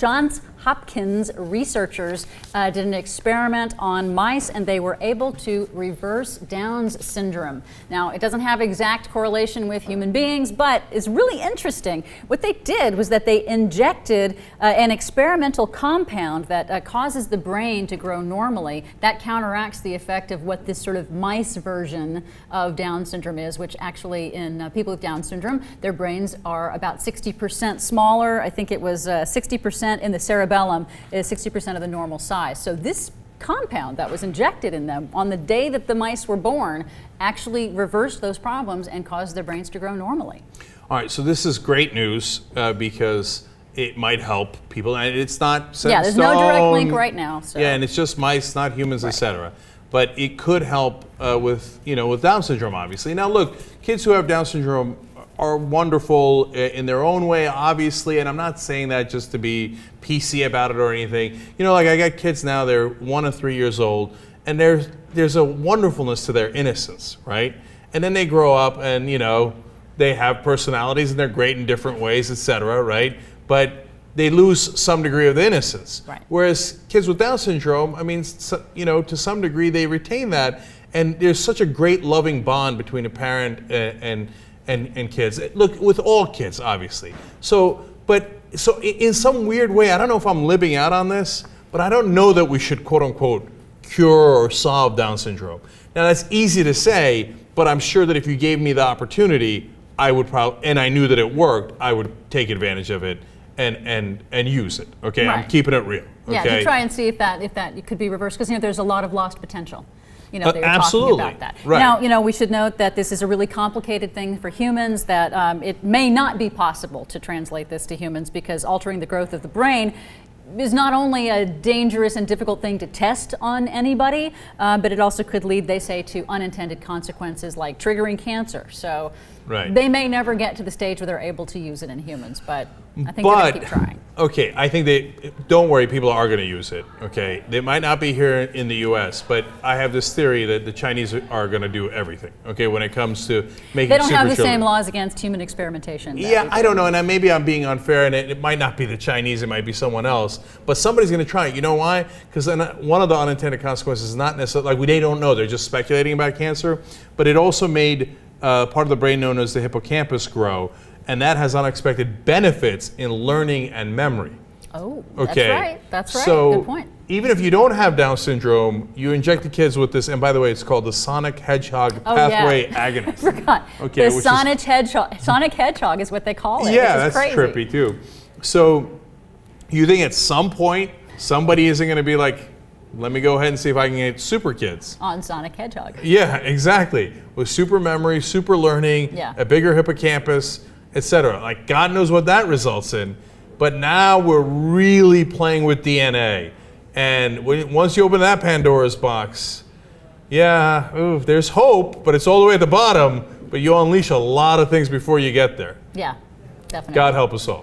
Johns Hopkins researchers did an experiment on mice, and they were able to reverse Down's syndrome. Now, it doesn't have exact correlation with human beings, but it's really interesting. What they did was that they injected an experimental compound that causes the brain to grow normally. That counteracts the effect of what this sort of mice version of Down syndrome is, which actually in people with Down syndrome, their brains are about 60% smaller. I think it was 60% in the cerebellum is 60% of the normal size. So this compound that was injected in them on the day that the mice were born actually reversed those problems and caused their brains to grow normally. All right, so this is great news because it might help people. And it's not set in there's stone. no direct link right now. So. Yeah, and it's just mice, not humans, right. etc. But it could help with Down syndrome, obviously. Now, look, kids who have Down syndrome are wonderful in their own way, obviously, and I'm not saying that just to be PC about it or anything. Like I got kids now, they're 1 and 3 years old, and there's a wonderfulness to their innocence, right? And then they grow up and, they have personalities and they're great in different ways, etc., right? But they lose some degree of the innocence. Right. Whereas kids with Down syndrome, to some degree they retain that, and there's such a great loving bond between a parent and kids. Look, with all kids, obviously. So in some weird way, I don't know if I'm living out on this, but I don't know that we should quote unquote cure or solve Down syndrome. Now that's easy to say, but I'm sure that if you gave me the opportunity, I would probably, and I knew that it worked, I would take advantage of it and use it. Okay, right. I'm keeping it real. Okay? Yeah, to try and see if that could be reversed, because there's a lot of lost potential. They were absolutely. talking about that. Right. Now, we should note that this is a really complicated thing for humans, that it may not be possible to translate this to humans, because altering the growth of the brain is not only a dangerous and difficult thing to test on anybody, but it also could lead, they say, to unintended consequences like triggering cancer. So right. They may never get to the stage where they're able to use it in humans, but I think they're going to keep trying. Okay, I think don't worry, people are going to use it, okay? They might not be here in the US, but I have this theory that the Chinese are going to do everything, okay, when it comes to making They don't have the children. Same laws against human experimentation. Yeah, I don't know, and maybe I'm being unfair, and it might not be the Chinese, it might be someone else, but somebody's going to try it. You know why? Because one of the unintended consequences is not necessarily, like, they don't know, they're just speculating about cancer, but it also made part of the brain known as the hippocampus grow, and that has unexpected benefits in learning and memory. Oh, okay. That's right. So good point. Even if you don't have Down syndrome, you inject the kids with this, and by the way, it's called the Sonic Hedgehog pathway agonist. I forgot. Okay, the Sonic Hedgehog is what they call it. Yeah, which is that's crazy. trippy too. So you think at some point somebody isn't going to be like, let me go ahead and see if I can get super kids on Sonic Hedgehog. Yeah, exactly. With super memory, super learning, a bigger hippocampus, etc. Like, God knows what that results in. But now we're really playing with DNA. And once you open that Pandora's box, there's hope, but it's all the way at the bottom. But you unleash a lot of things before you get there. Yeah, definitely. God help us all.